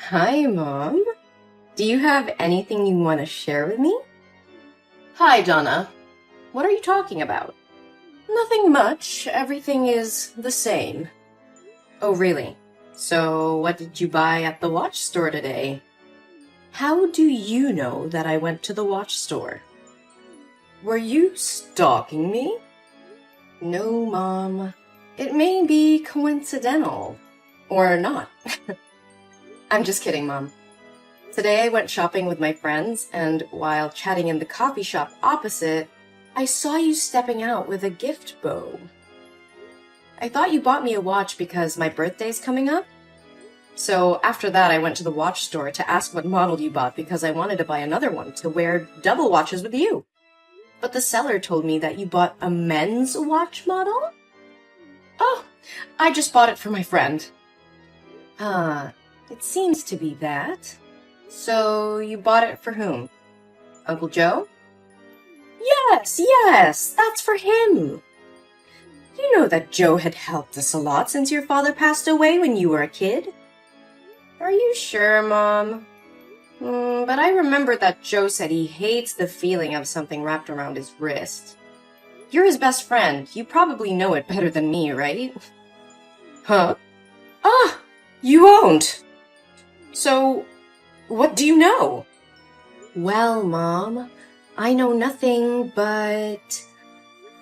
Hi, Mom. Do you have anything you want to share with me? Hi, Donna. What are you talking about? Nothing much. Everything is the same. Oh, really? So, what did you buy at the watch store today? How do you know that I went to the watch store? Were you stalking me? No, Mom. It may be coincidental. Or not. I'm just kidding, Mom. Today I went shopping with my friends, and while chatting in the coffee shop opposite, I saw you stepping out with a gift bow. I thought you bought me a watch because my birthday's coming up. So after that, I went to the watch store to ask what model you bought because I wanted to buy another one to wear double watches with you. But the seller told me that you bought a men's watch model? Oh, I just bought it for my friend. It seems to be that. So you bought it for whom? Uncle Joe? Yes, that's for him. You know that Joe had helped us a lot since your father passed away when you were a kid. Are you sure, Mom? But I remember that Joe said he hates the feeling of something wrapped around his wrist. You're his best friend. You probably know it better than me, right? Huh? Ah, you won't. So, what do you know? Well, Mom, I know nothing, but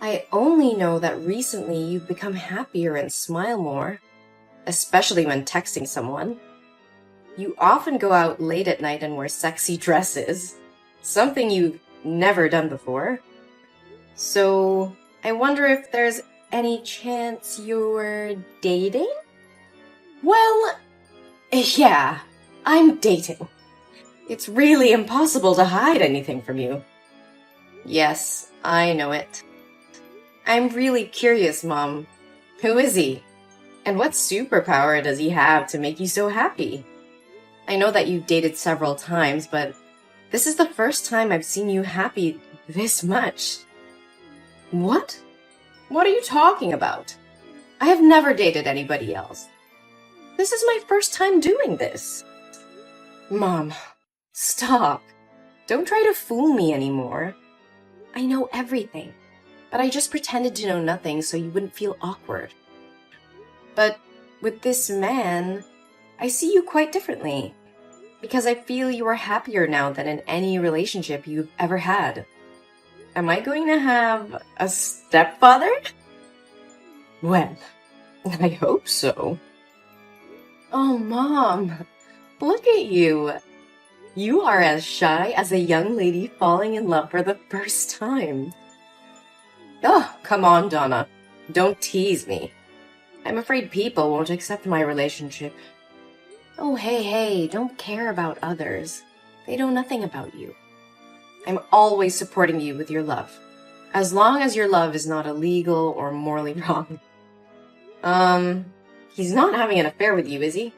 I only know that recently you've become happier and smile more, especially when texting someone. You often go out late at night and wear sexy dresses, something you've never done before. So, I wonder if there's any chance you're dating? Well, yeah, I'm dating. It's really impossible to hide anything from you. Yes, I know it. I'm really curious, Mom. Who is he? And what superpower does he have to make you so happy? I know that you've dated several times, but this is the first time I've seen you happy this much. What? What are you talking about? I have never dated anybody else. This is my first time doing this. Mom, stop. Don't try to fool me anymore. I know everything, but I just pretended to know nothing so you wouldn't feel awkward. But with this man, I see you quite differently, because I feel you are happier now than in any relationship you've ever had. Am I going to have a stepfather? Well, I hope so. Oh, Mom, look at you. You are as shy as a young lady falling in love for the first time. Oh, come on, Donna. Don't tease me. I'm afraid people won't accept my relationship. Oh, hey, don't care about others. They know nothing about you. I'm always supporting you with your love, as long as your love is not illegal or morally wrong. He's not having an affair with you, is he?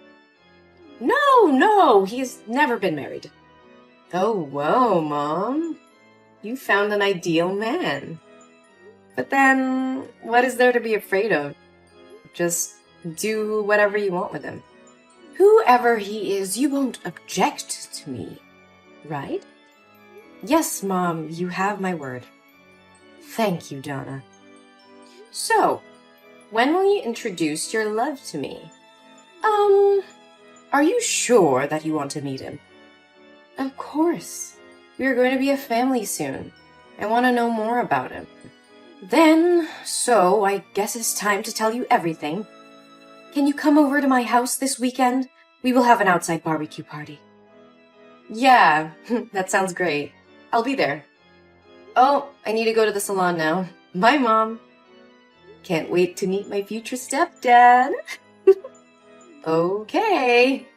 No, he's never been married. Oh, whoa, Mom. You found an ideal man. But then, what is there to be afraid of? Just do whatever you want with him. Whoever he is, you won't object to me, right? Yes, Mom, you have my word. Thank you, Donna. So, when will you introduce your love to me? Are you sure that you want to meet him? Of course. We are going to be a family soon. I want to know more about him. So I guess it's time to tell you everything. Can you come over to my house this weekend? We will have an outside barbecue party. Yeah, that sounds great. I'll be there. Oh, I need to go to the salon now. Bye, Mom. Can't wait to meet my future stepdad. Okay.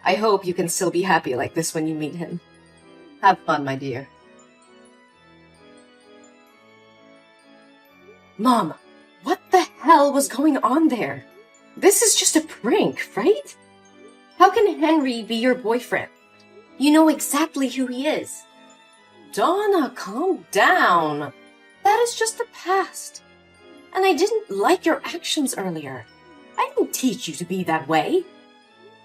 I hope you can still be happy like this when you meet him. Have fun, my dear. Mom, what the hell was going on there? This is just a prank, right? How can Henry be your boyfriend? You know exactly who he is. Donna, calm down. That is just the past. And I didn't like your actions earlier. I didn't teach you to be that way.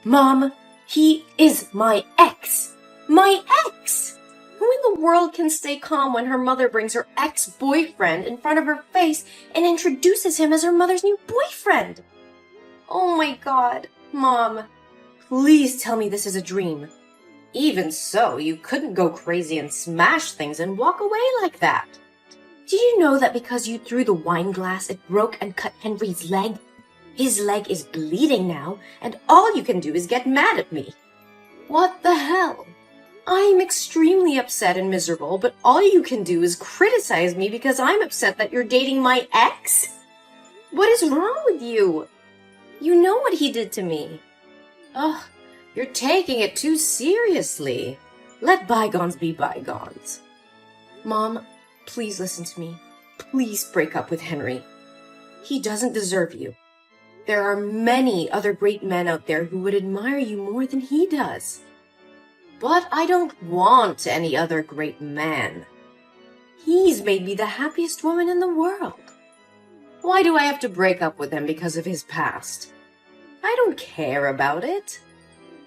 Mom, He is my ex! My ex! Who in the world can stay calm when her mother brings her ex-boyfriend in front of her face and introduces him as her mother's new boyfriend? Oh my god, Mom, please tell me this is a dream. Even so, you couldn't go crazy and smash things and walk away like that. Did you know that because you threw the wine glass, it broke and cut Henry's leg? His leg is bleeding now, and all you can do is get mad at me. What the hell? I'm extremely upset and miserable, but all you can do is criticize me because I'm upset that you're dating my ex? What is wrong with you? You know what he did to me. Ugh, you're taking it too seriously. Let bygones be bygones. Mom, please listen to me. Please break up with Henry. He doesn't deserve you. There are many other great men out there who would admire you more than he does. But I don't want any other great man. He's made me the happiest woman in the world. Why do I have to break up with him because of his past? I don't care about it.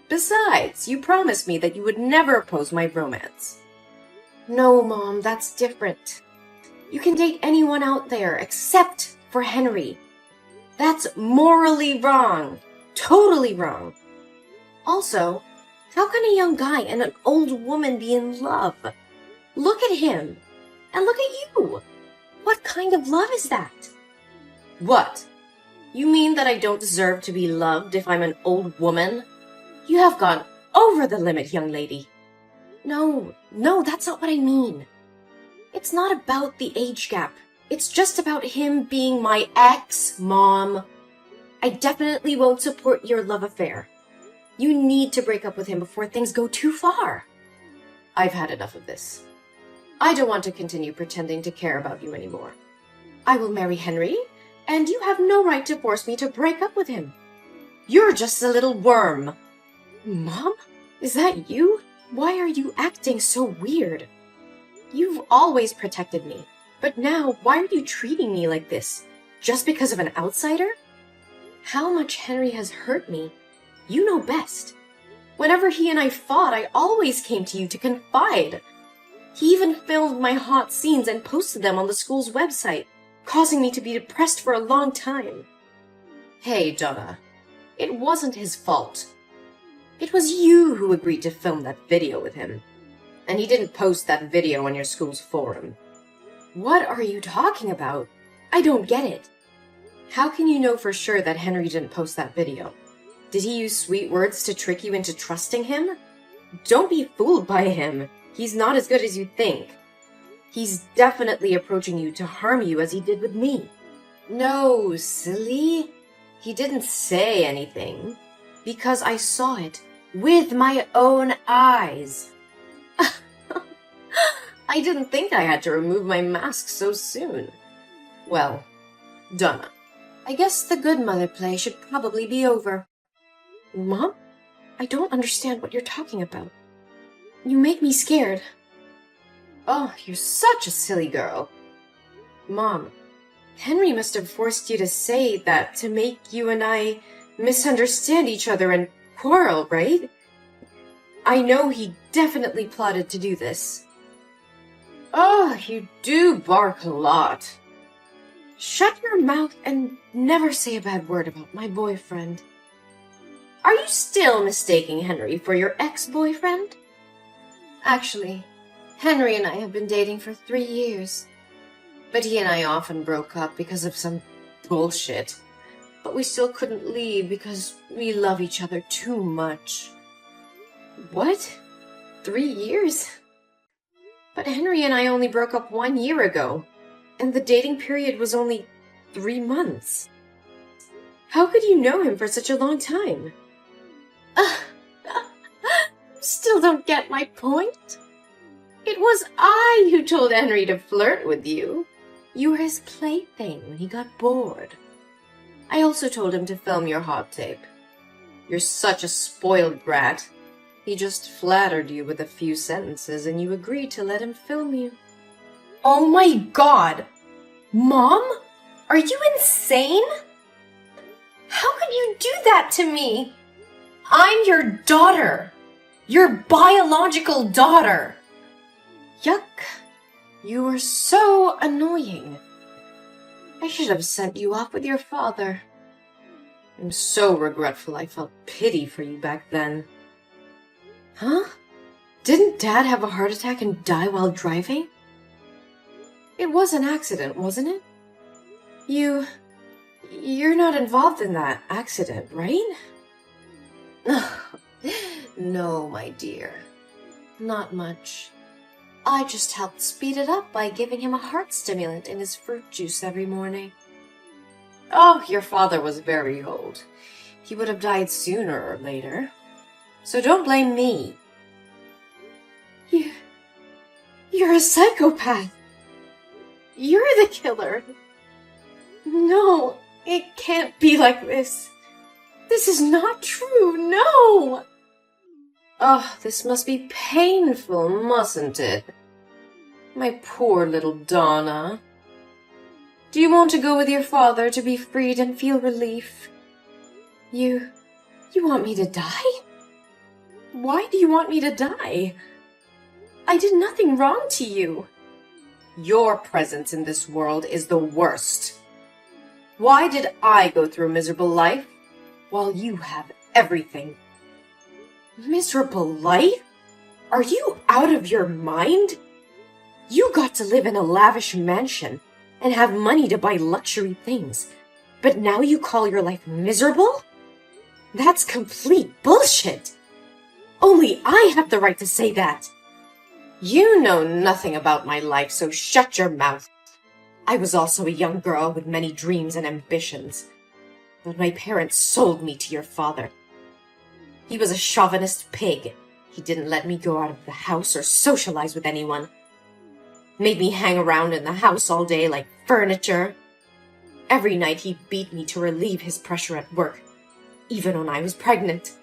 Besides, you promised me that you would never oppose my romance. No, Mom, that's different. You can date anyone out there except for Henry. That's morally wrong. Totally wrong. Also, how can a young guy and an old woman be in love? Look at him. And look at you. What kind of love is that? What? You mean that I don't deserve to be loved if I'm an old woman? You have gone over the limit, young lady. No, that's not what I mean. It's not about the age gap. It's just about him being my ex, Mom. I definitely won't support your love affair. You need to break up with him before things go too far. I've had enough of this. I don't want to continue pretending to care about you anymore. I will marry Henry, and you have no right to force me to break up with him. You're just a little worm. Mom? Is that you? Why are you acting so weird? You've always protected me, but now why are you treating me like this? Just because of an outsider? How much Henry has hurt me, you know best. Whenever he and I fought, I always came to you to confide. He even filmed my hot scenes and posted them on the school's website, causing me to be depressed for a long time. Hey, Donna, it wasn't his fault. It was you who agreed to film that video with him. And he didn't post that video on your school's forum. What are you talking about? I don't get it. How can you know for sure that Henry didn't post that video? Did he use sweet words to trick you into trusting him? Don't be fooled by him. He's not as good as you think. He's definitely approaching you to harm you as he did with me. No, silly. He didn't say anything. Because I saw it with my own eyes. I didn't think I had to remove my mask so soon. Well, Donna, I guess the good mother play should probably be over. Mom? I don't understand what you're talking about. You make me scared. Oh, you're such a silly girl. Mom, Henry must have forced you to say that to make you and I misunderstand each other and quarrel, right? I know he definitely plotted to do this. Oh, you do bark a lot. Shut your mouth and never say a bad word about my boyfriend. Are you still mistaking Henry for your ex-boyfriend? Actually, Henry and I have been dating for 3 years. But he and I often broke up because of some bullshit. But we still couldn't leave because we love each other too much. What? 3 years? But Henry and I only broke up 1 year ago, and the dating period was only 3 months. How could you know him for such a long time? Still don't get my point? It was I who told Henry to flirt with you. You were his plaything when he got bored. I also told him to film your hot tape. You're such a spoiled brat. He just flattered you with a few sentences and you agreed to let him film you. Oh my god! Mom? Are you insane? How could you do that to me? I'm your daughter! Your biological daughter! Yuck. You are so annoying. I should have sent you off with your father. I'm so regretful I felt pity for you back then. Huh? Didn't Dad have a heart attack and die while driving? It was an accident, wasn't it? You're not involved in that accident, right? No, my dear. Not much. I just helped speed it up by giving him a heart stimulant in his fruit juice every morning. Oh, your father was very old. He would have died sooner or later. So don't blame me. You're a psychopath. You're the killer. No, it can't be like this. This is not true, no! Oh, this must be painful, mustn't it? My poor little Donna. Do you want to go with your father to be freed and feel relief? You want me to die? Why do you want me to die? I did nothing wrong to you. Your presence in this world is the worst. Why did I go through a miserable life while you have everything? Miserable life? Are you out of your mind? You got to live in a lavish mansion and have money to buy luxury things, but now you call your life miserable? That's complete bullshit. Only I have the right to say that. You know nothing about my life, so shut your mouth. I was also a young girl with many dreams and ambitions, but my parents sold me to your father. He was a chauvinist pig. He didn't let me go out of the house or socialize with anyone. Made me hang around in the house all day like furniture. Every night he beat me to relieve his pressure at work, even when I was pregnant.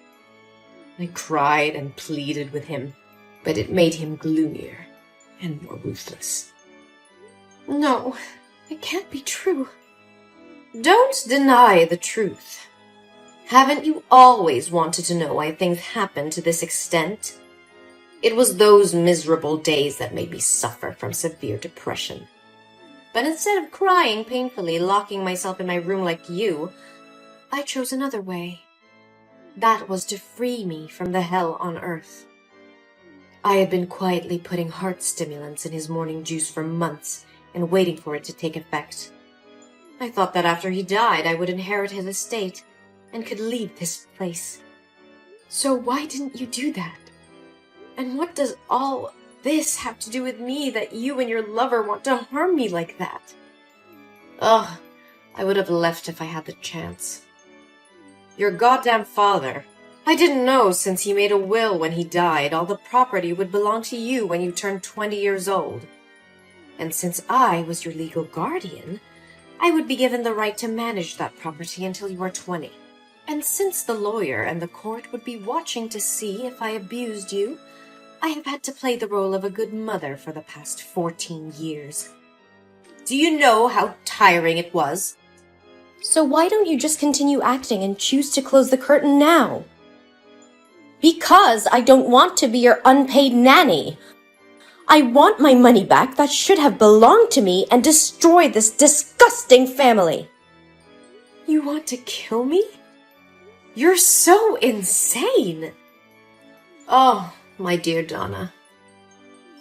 I cried and pleaded with him, but it made him gloomier and more ruthless. No, it can't be true. Don't deny the truth. Haven't you always wanted to know why things happen to this extent? It was those miserable days that made me suffer from severe depression. But instead of crying painfully, locking myself in my room like you, I chose another way. That was to free me from the hell on earth. I had been quietly putting heart stimulants in his morning juice for months and waiting for it to take effect. I thought that after he died, I would inherit his estate and could leave this place. So why didn't you do that? And what does all this have to do with me that you and your lover want to harm me like that? Ugh, I would have left if I had the chance. Your goddamn father. I didn't know since he made a will when he died, all the property would belong to you when you turned 20 years old. And since I was your legal guardian, I would be given the right to manage that property until you are 20. And since the lawyer and the court would be watching to see if I abused you, I have had to play the role of a good mother for the past 14 years. Do you know how tiring it was? So why don't you just continue acting and choose to close the curtain now? Because I don't want to be your unpaid nanny. I want my money back that should have belonged to me and destroy this disgusting family. You want to kill me? You're so insane. Oh, my dear Donna.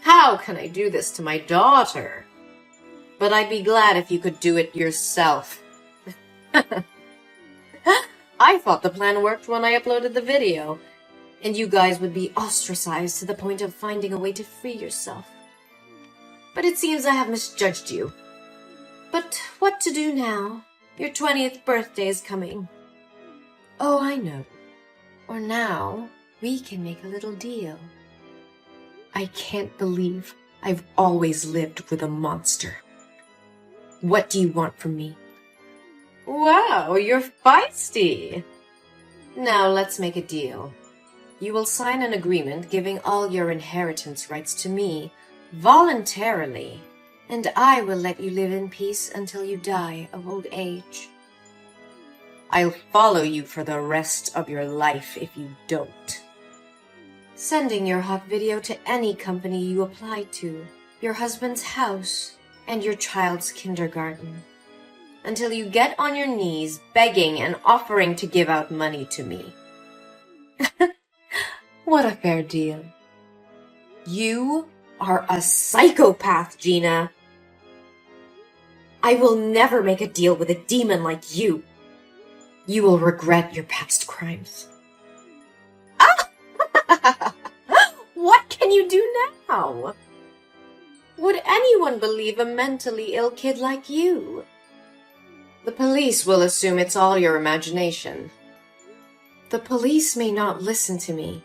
How can I do this to my daughter? But I'd be glad if you could do it yourself. I thought the plan worked when I uploaded the video, and you guys would be ostracized to the point of finding a way to free yourself. But it seems I have misjudged you. But what to do now? Your 20th birthday is coming. Oh, I know. Or now, we can make a little deal. I can't believe I've always lived with a monster. What do you want from me? Wow, you're feisty. Now let's make a deal. You will sign an agreement giving all your inheritance rights to me, voluntarily, and I will let you live in peace until you die of old age. I'll follow you for the rest of your life if you don't. Sending your hot video to any company you apply to, your husband's house, and your child's kindergarten. Until you get on your knees begging and offering to give out money to me. What a fair deal. You are a psychopath, Gina. I will never make a deal with a demon like you. You will regret your past crimes. Ah! What can you do now? Would anyone believe a mentally ill kid like you? The police will assume it's all your imagination. The police may not listen to me,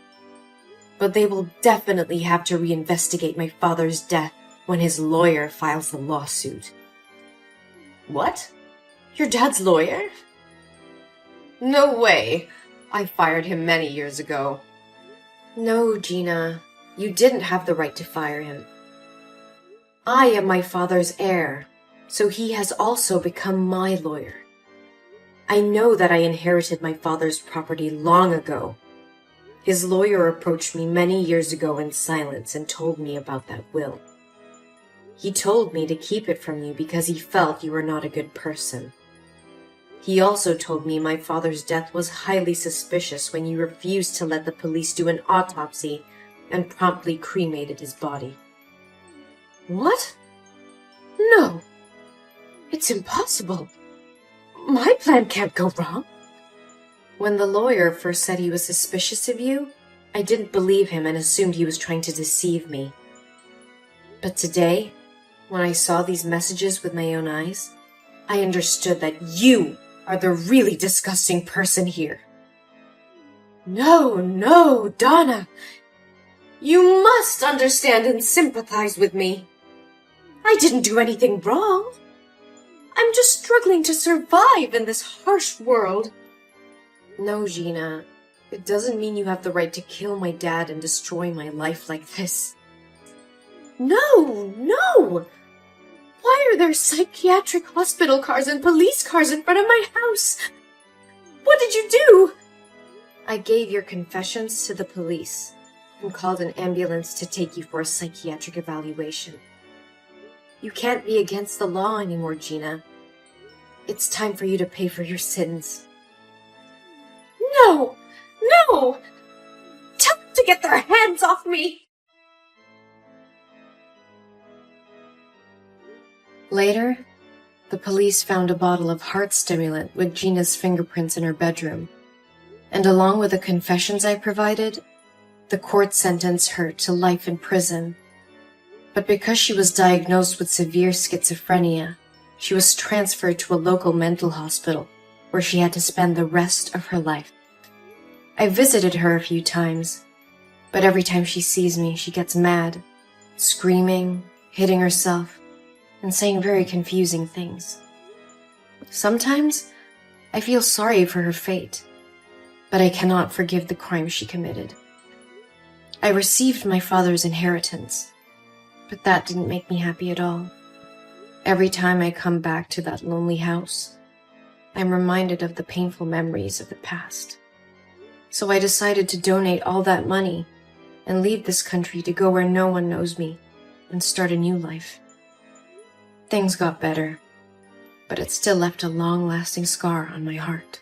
but they will definitely have to reinvestigate my father's death when his lawyer files the lawsuit. What? Your dad's lawyer? No way. I fired him many years ago. No, Gina. You didn't have the right to fire him. I am my father's heir, so he has also become my lawyer. I know that I inherited my father's property long ago. His lawyer approached me many years ago in silence and told me about that will. He told me to keep it from you because he felt you were not a good person. He also told me my father's death was highly suspicious when you refused to let the police do an autopsy and promptly cremated his body. What? No. It's impossible. My plan can't go wrong. When the lawyer first said he was suspicious of you, I didn't believe him and assumed he was trying to deceive me. But today, when I saw these messages with my own eyes, I understood that you are the really disgusting person here. No, Donna. You must understand and sympathize with me. I didn't do anything wrong. I'm just struggling to survive in this harsh world. No, Gina. It doesn't mean you have the right to kill my dad and destroy my life like this. No! Why are there psychiatric hospital cars and police cars in front of my house? What did you do? I gave your confessions to the police and called an ambulance to take you for a psychiatric evaluation. You can't be against the law anymore, Gina. It's time for you to pay for your sins. No! Tell them to get their hands off me! Later, the police found a bottle of heart stimulant with Gina's fingerprints in her bedroom, and along with the confessions I provided, the court sentenced her to life in prison. But because she was diagnosed with severe schizophrenia, she was transferred to a local mental hospital where she had to spend the rest of her life. I visited her a few times, but every time she sees me, she gets mad, screaming, hitting herself, and saying very confusing things. Sometimes, I feel sorry for her fate, but I cannot forgive the crime she committed. I received my father's inheritance, but that didn't make me happy at all. Every time I come back to that lonely house, I'm reminded of the painful memories of the past. So I decided to donate all that money and leave this country to go where no one knows me and start a new life. Things got better, but it still left a long-lasting scar on my heart.